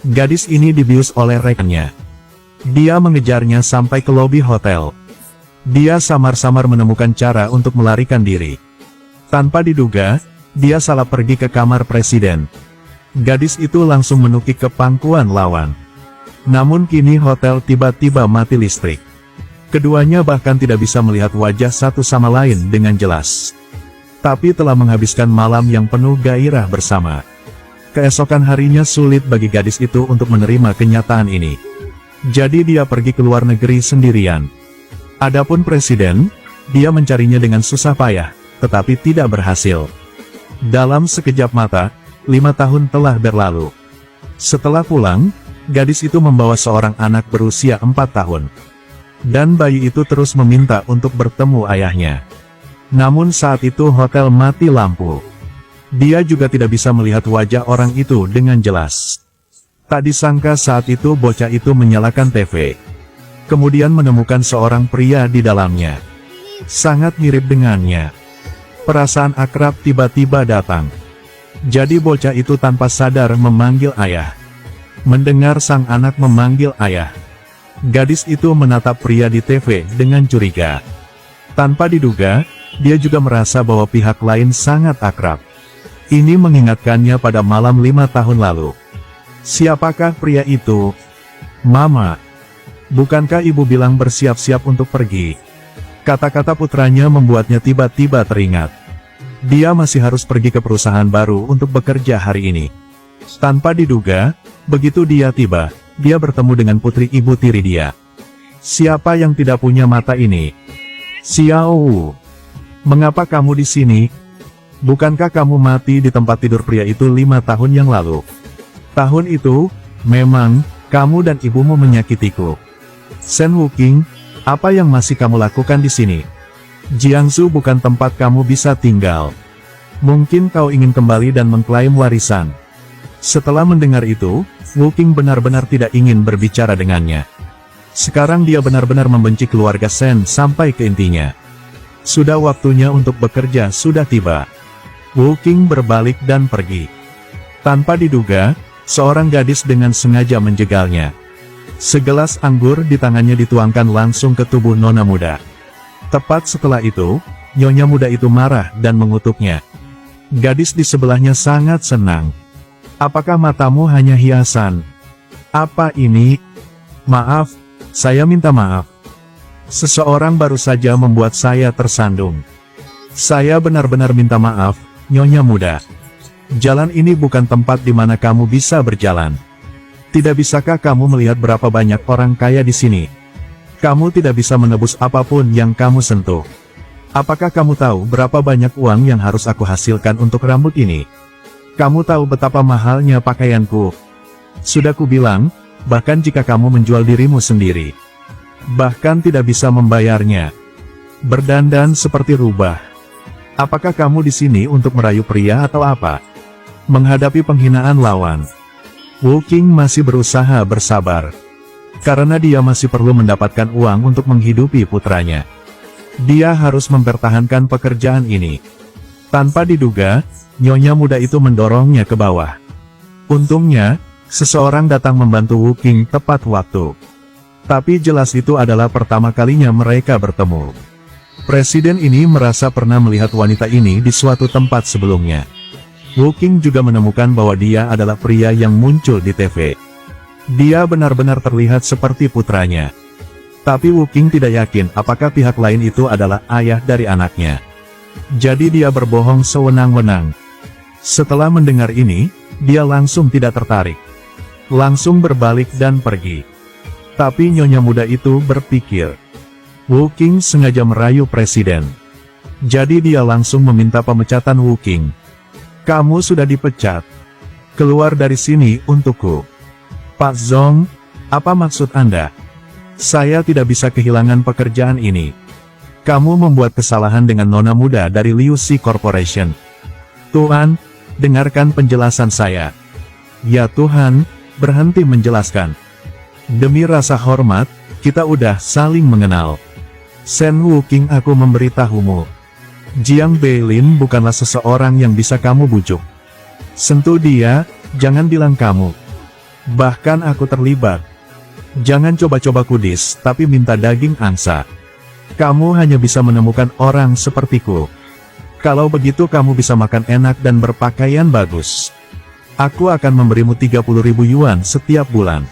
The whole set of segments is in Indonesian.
Gadis ini dibius oleh rekannya. Dia mengejarnya sampai ke lobi hotel. Dia samar-samar menemukan cara untuk melarikan diri. Tanpa diduga, dia salah pergi ke kamar presiden. Gadis itu langsung menukik ke pangkuan lawan. Namun kini hotel tiba-tiba mati listrik. Keduanya bahkan tidak bisa melihat wajah satu sama lain dengan jelas. Tapi telah menghabiskan malam yang penuh gairah bersama. Keesokan harinya sulit bagi gadis itu untuk menerima kenyataan ini. Jadi dia pergi ke luar negeri sendirian. Adapun presiden, dia mencarinya dengan susah payah, tetapi tidak berhasil. Dalam sekejap mata, 5 tahun telah berlalu. Setelah pulang, gadis itu membawa seorang anak berusia 4 tahun. Dan bayi itu terus meminta untuk bertemu ayahnya. Namun saat itu hotel mati lampu. Dia juga tidak bisa melihat wajah orang itu dengan jelas. Tak disangka saat itu bocah itu menyalakan TV. Kemudian menemukan seorang pria di dalamnya. Sangat mirip dengannya. Perasaan akrab tiba-tiba datang. Jadi bocah itu tanpa sadar memanggil ayah. Mendengar sang anak memanggil ayah, gadis itu menatap pria di TV dengan curiga. Tanpa diduga, dia juga merasa bahwa pihak lain sangat akrab. Ini mengingatkannya pada malam 5 tahun lalu. Siapakah pria itu? Mama, bukankah ibu bilang bersiap-siap untuk pergi? Kata-kata putranya membuatnya tiba-tiba teringat. Dia masih harus pergi ke perusahaan baru untuk bekerja hari ini. Tanpa diduga, begitu dia tiba, dia bertemu dengan putri ibu tiri dia. Siapa yang tidak punya mata ini? Xiao Wu. Mengapa kamu di sini? Bukankah kamu mati di tempat tidur pria itu 5 tahun yang lalu? Tahun itu, memang, kamu dan ibumu menyakitiku. Shen Wuqing, apa yang masih kamu lakukan di sini? Jiangsu bukan tempat kamu bisa tinggal. Mungkin kau ingin kembali dan mengklaim warisan. Setelah mendengar itu, Wuqing benar-benar tidak ingin berbicara dengannya. Sekarang dia benar-benar membenci keluarga Shen sampai ke intinya. Sudah waktunya untuk bekerja sudah tiba. Wuqing berbalik dan pergi. Tanpa diduga, seorang gadis dengan sengaja menjegalnya. Segelas anggur di tangannya dituangkan langsung ke tubuh nona muda. Tepat setelah itu, nyonya muda itu marah dan mengutuknya. Gadis di sebelahnya sangat senang. Apakah matamu hanya hiasan? Apa ini? Maaf, saya minta maaf. Seseorang baru saja membuat saya tersandung. Saya benar-benar minta maaf, nyonya muda. Jalan ini bukan tempat di mana kamu bisa berjalan. Tidak bisakah kamu melihat berapa banyak orang kaya di sini? Kamu tidak bisa menebus apapun yang kamu sentuh. Apakah kamu tahu berapa banyak uang yang harus aku hasilkan untuk rambut ini? Kamu tahu betapa mahalnya pakaianku. Sudah kubilang, bahkan jika kamu menjual dirimu sendiri, bahkan tidak bisa membayarnya. Berdandan seperti rubah. Apakah kamu di sini untuk merayu pria atau apa? Menghadapi penghinaan lawan, Wuqing masih berusaha bersabar. Karena dia masih perlu mendapatkan uang untuk menghidupi putranya. Dia harus mempertahankan pekerjaan ini. Tanpa diduga, nyonya muda itu mendorongnya ke bawah. Untungnya, seseorang datang membantu Wuqing tepat waktu. Tapi jelas itu adalah pertama kalinya mereka bertemu. Presiden ini merasa pernah melihat wanita ini di suatu tempat sebelumnya. Wuqing juga menemukan bahwa dia adalah pria yang muncul di TV. Dia benar-benar terlihat seperti putranya. Tapi Wuqing tidak yakin apakah pihak lain itu adalah ayah dari anaknya. Jadi dia berbohong sewenang-wenang. Setelah mendengar ini, dia langsung tidak tertarik. Langsung berbalik dan pergi. Tapi nyonya muda itu berpikir, Wuqing sengaja merayu presiden. Jadi dia langsung meminta pemecatan Wuqing. Kamu sudah dipecat. Keluar dari sini untukku. Pak Zong, apa maksud Anda? Saya tidak bisa kehilangan pekerjaan ini. Kamu membuat kesalahan dengan nona muda dari Liu Xi Corporation. Tuan, dengarkan penjelasan saya. Ya Tuhan, berhenti menjelaskan. Demi rasa hormat, kita udah saling mengenal. Shen Wuqing, aku memberitahumu. Jiang Beilin bukanlah seseorang yang bisa kamu bujuk. Sentuh dia, jangan bilang kamu. Bahkan aku terlibat. Jangan coba-coba kudis, tapi minta daging angsa. Kamu hanya bisa menemukan orang sepertiku. Kalau begitu kamu bisa makan enak dan berpakaian bagus. Aku akan memberimu 30.000 yuan setiap bulan.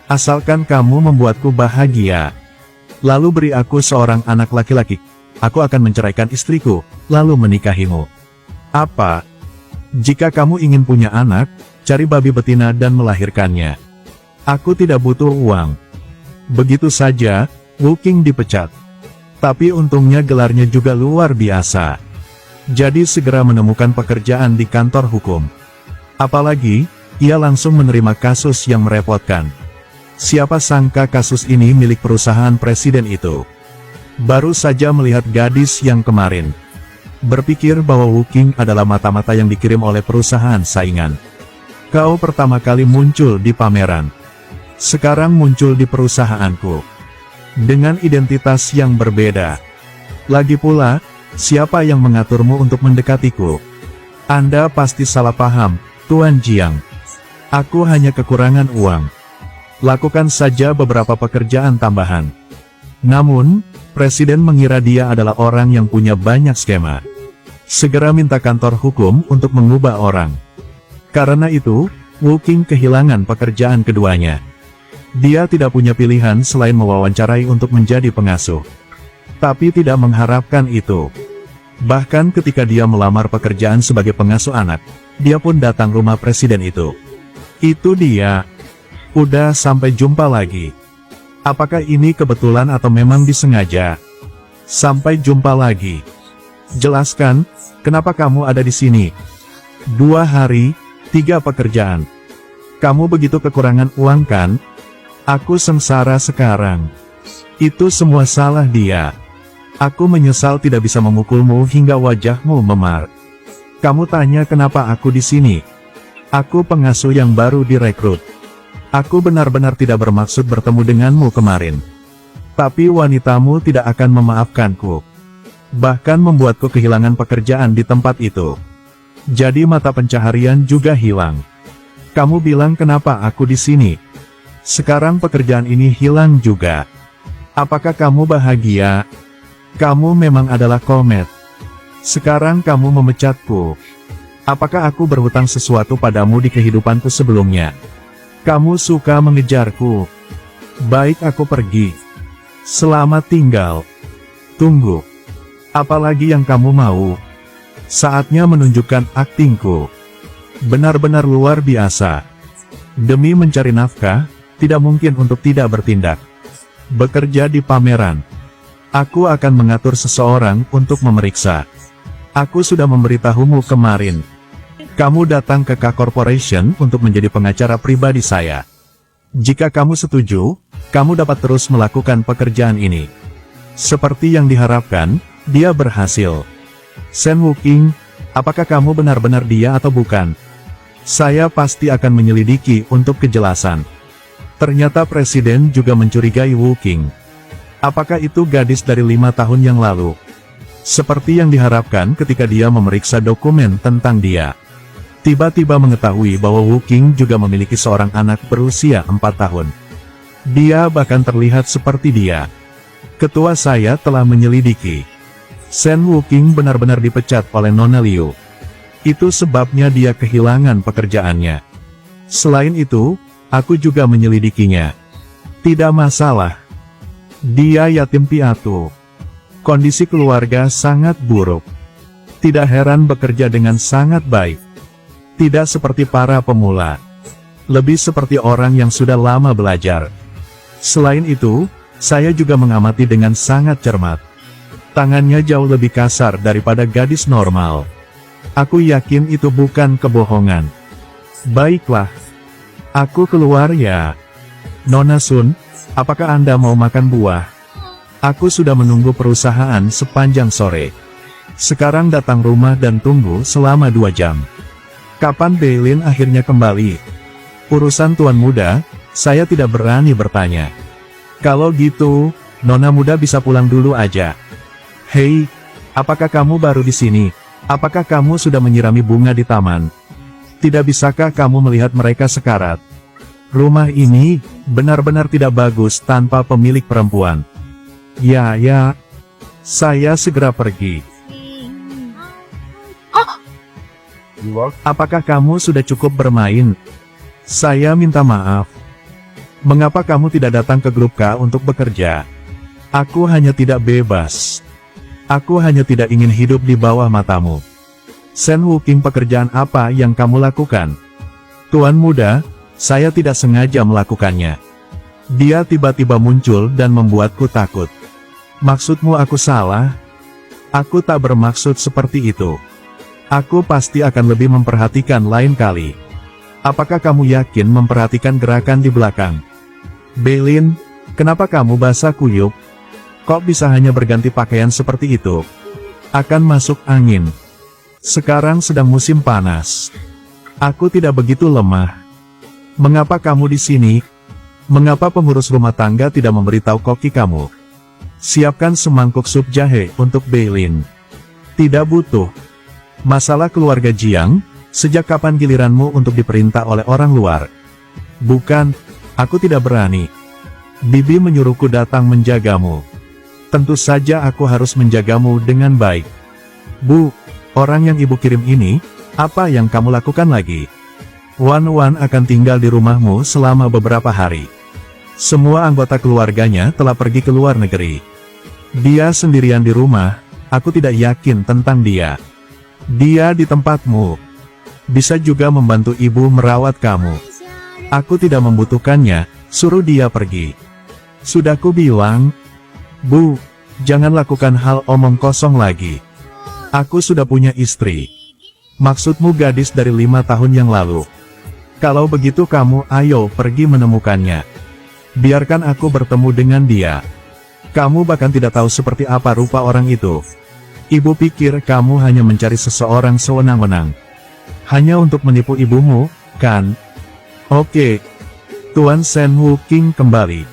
Asalkan kamu membuatku bahagia. Lalu beri aku seorang anak laki-laki. Aku akan menceraikan istriku, lalu menikahimu. Apa? Jika kamu ingin punya anak, cari babi betina dan melahirkannya. Aku tidak butuh uang. Begitu saja, Wu Qing dipecat. Tapi untungnya gelarnya juga luar biasa. Jadi segera menemukan pekerjaan di kantor hukum. Apalagi, ia langsung menerima kasus yang merepotkan. Siapa sangka kasus ini milik perusahaan presiden itu. Baru saja melihat gadis yang kemarin. Berpikir bahwa Wu Qing adalah mata-mata yang dikirim oleh perusahaan saingan. Kau pertama kali muncul di pameran. Sekarang muncul di perusahaanku. Dengan identitas yang berbeda. Lagi pula, siapa yang mengaturmu untuk mendekatiku? Anda pasti salah paham, Tuan Jiang. Aku hanya kekurangan uang. Lakukan saja beberapa pekerjaan tambahan. Namun, Presiden mengira dia adalah orang yang punya banyak skema. Segera minta kantor hukum untuk mengubah orang. Karena itu, Wu Qing kehilangan pekerjaan keduanya. Dia tidak punya pilihan selain mewawancarai untuk menjadi pengasuh. Tapi tidak mengharapkan itu. Bahkan ketika dia melamar pekerjaan sebagai pengasuh anak, dia pun datang rumah presiden itu. Itu dia. Udah, sampai jumpa lagi. Apakah ini kebetulan atau memang disengaja? Sampai jumpa lagi. Jelaskan, kenapa kamu ada di sini? 2 hari, 3 pekerjaan. Kamu begitu kekurangan uang kan? Aku sengsara sekarang. Itu semua salah dia. Aku menyesal tidak bisa memukulmu hingga wajahmu memar. Kamu tanya kenapa aku di sini? Aku pengasuh yang baru direkrut. Aku benar-benar tidak bermaksud bertemu denganmu kemarin. Tapi wanitamu tidak akan memaafkanku. Bahkan membuatku kehilangan pekerjaan di tempat itu. Jadi mata pencaharian juga hilang. Kamu bilang kenapa aku di sini? Sekarang pekerjaan ini hilang juga. Apakah kamu bahagia? Kamu memang adalah komet. Sekarang kamu memecatku. Apakah aku berhutang sesuatu padamu di kehidupanku sebelumnya? Kamu suka mengejarku. Baik, aku pergi. Selamat tinggal. Tunggu. Apalagi yang kamu mau? Saatnya menunjukkan aktingku. Benar-benar luar biasa. Demi mencari nafkah, tidak mungkin untuk tidak bertindak. Bekerja di pameran. Aku akan mengatur seseorang untuk memeriksa. Aku sudah memberitahumu kemarin. Kamu datang ke K Corporation untuk menjadi pengacara pribadi saya. Jika kamu setuju, kamu dapat terus melakukan pekerjaan ini. Seperti yang diharapkan, dia berhasil. Shen Wu Qing, apakah kamu benar-benar dia atau bukan? Saya pasti akan menyelidiki untuk kejelasan. Ternyata Presiden juga mencurigai Wu Qing. Apakah itu gadis dari 5 tahun yang lalu? Seperti yang diharapkan ketika dia memeriksa dokumen tentang dia. Tiba-tiba mengetahui bahwa Wu Qing juga memiliki seorang anak berusia 4 tahun. Dia bahkan terlihat seperti dia. Ketua saya telah menyelidiki. Shen Wu Qing benar-benar dipecat oleh Nona Liu. Itu sebabnya dia kehilangan pekerjaannya. Selain itu, aku juga menyelidikinya. Tidak masalah. Dia yatim piatu. Kondisi keluarga sangat buruk. Tidak heran bekerja dengan sangat baik. Tidak seperti para pemula. Lebih seperti orang yang sudah lama belajar. Selain itu, saya juga mengamati dengan sangat cermat. Tangannya jauh lebih kasar daripada gadis normal. Aku yakin itu bukan kebohongan. Baiklah. Aku keluar ya. Nona Sun, apakah Anda mau makan buah? Aku sudah menunggu perusahaan sepanjang sore. Sekarang datang rumah dan tunggu selama 2 jam. Kapan Beilin akhirnya kembali? Urusan tuan muda, saya tidak berani bertanya. Kalau gitu, Nona muda bisa pulang dulu aja. Hei, apakah kamu baru di sini? Apakah kamu sudah menyirami bunga di taman? Tidak bisakah kamu melihat mereka sekarat? Rumah ini benar-benar tidak bagus tanpa pemilik perempuan. Ya, saya segera pergi. Apakah kamu sudah cukup bermain? Saya minta maaf. Mengapa kamu tidak datang ke grup K untuk bekerja? Aku hanya tidak bebas. Aku hanya tidak ingin hidup di bawah matamu. Sen Wuking, pekerjaan apa yang kamu lakukan? Tuan muda, saya tidak sengaja melakukannya. Dia tiba-tiba muncul dan membuatku takut. Maksudmu aku salah? Aku tak bermaksud seperti itu. Aku pasti akan lebih memperhatikan lain kali. Apakah kamu yakin memperhatikan gerakan di belakang? Beilin, kenapa kamu basah kuyup? Kok bisa hanya berganti pakaian seperti itu? Akan masuk angin. Sekarang sedang musim panas. Aku tidak begitu lemah. Mengapa kamu di sini? Mengapa pengurus rumah tangga tidak memberitahu koki kamu? Siapkan semangkuk sup jahe untuk Beilin. Tidak butuh. Masalah keluarga Jiang, sejak kapan giliranmu untuk diperintah oleh orang luar? Bukan, aku tidak berani. Bibi menyuruhku datang menjagamu. Tentu saja aku harus menjagamu dengan baik. Bu, orang yang ibu kirim ini, apa yang kamu lakukan lagi? Wan akan tinggal di rumahmu selama beberapa hari. Semua anggota keluarganya telah pergi ke luar negeri. Dia sendirian di rumah, aku tidak yakin tentang dia. Dia di tempatmu. Bisa juga membantu ibu merawat kamu. Aku tidak membutuhkannya, suruh dia pergi. Sudah ku bilang, Bu, jangan lakukan hal omong kosong lagi. Aku sudah punya istri. Maksudmu gadis dari 5 tahun yang lalu. Kalau begitu kamu ayo pergi menemukannya. Biarkan aku bertemu dengan dia. Kamu bahkan tidak tahu seperti apa rupa orang itu. Ibu pikir kamu hanya mencari seseorang sewenang-wenang. Hanya untuk menipu ibumu, kan? Oke. Tuan Sen Wuking kembali.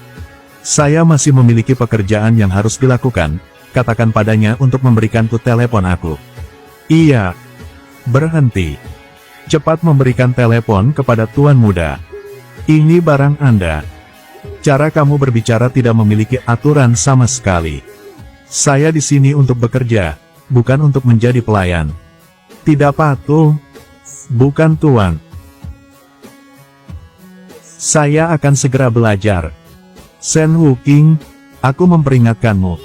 Saya masih memiliki pekerjaan yang harus dilakukan. Katakan padanya untuk memberikanku telepon aku. Iya. Berhenti. Cepat memberikan telepon kepada Tuan Muda. Ini barang Anda. Cara kamu berbicara tidak memiliki aturan sama sekali. Saya di sini untuk bekerja, bukan untuk menjadi pelayan. Tidak patuh. Bukan Tuan. Saya akan segera belajar. Sen Wuking, aku memperingatkanmu.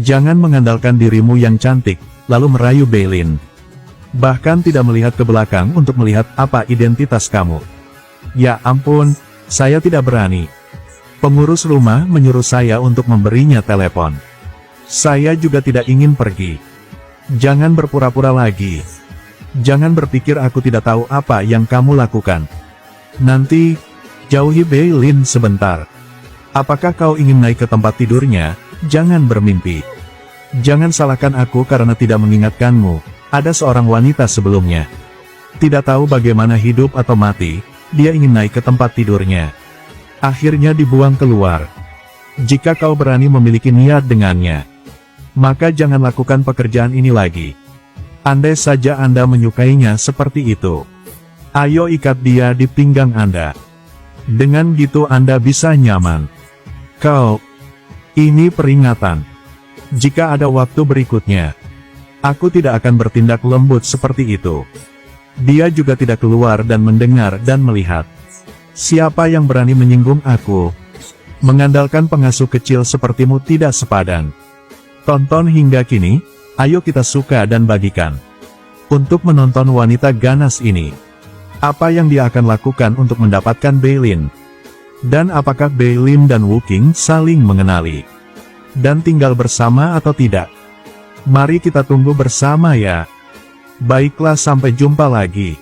Jangan mengandalkan dirimu yang cantik, lalu merayu Beilin. Bahkan tidak melihat ke belakang untuk melihat apa identitas kamu. Ya ampun, saya tidak berani. Pengurus rumah menyuruh saya untuk memberinya telepon. Saya juga tidak ingin pergi. Jangan berpura-pura lagi. Jangan berpikir aku tidak tahu apa yang kamu lakukan. Nanti, jauhi Beilin sebentar. Apakah kau ingin naik ke tempat tidurnya? Jangan bermimpi. Jangan salahkan aku karena tidak mengingatkanmu. Ada seorang wanita sebelumnya. Tidak tahu bagaimana hidup atau mati, dia ingin naik ke tempat tidurnya. Akhirnya dibuang keluar. Jika kau berani memiliki niat dengannya, maka jangan lakukan pekerjaan ini lagi. Andai saja Anda menyukainya seperti itu. Ayo ikat dia di pinggang Anda. Dengan gitu Anda bisa nyaman. Kau, ini peringatan. Jika ada waktu berikutnya, aku tidak akan bertindak lembut seperti itu. Dia juga tidak keluar dan mendengar dan melihat. Siapa yang berani menyinggung aku? Mengandalkan pengasuh kecil sepertimu tidak sepadan. Tonton hingga kini, ayo kita suka dan bagikan. Untuk menonton wanita ganas ini. Apa yang dia akan lakukan untuk mendapatkan Beilin? Dan apakah Beilin dan Wuking saling mengenali? Dan tinggal bersama atau tidak? Mari kita tunggu bersama ya. Baiklah, sampai jumpa lagi.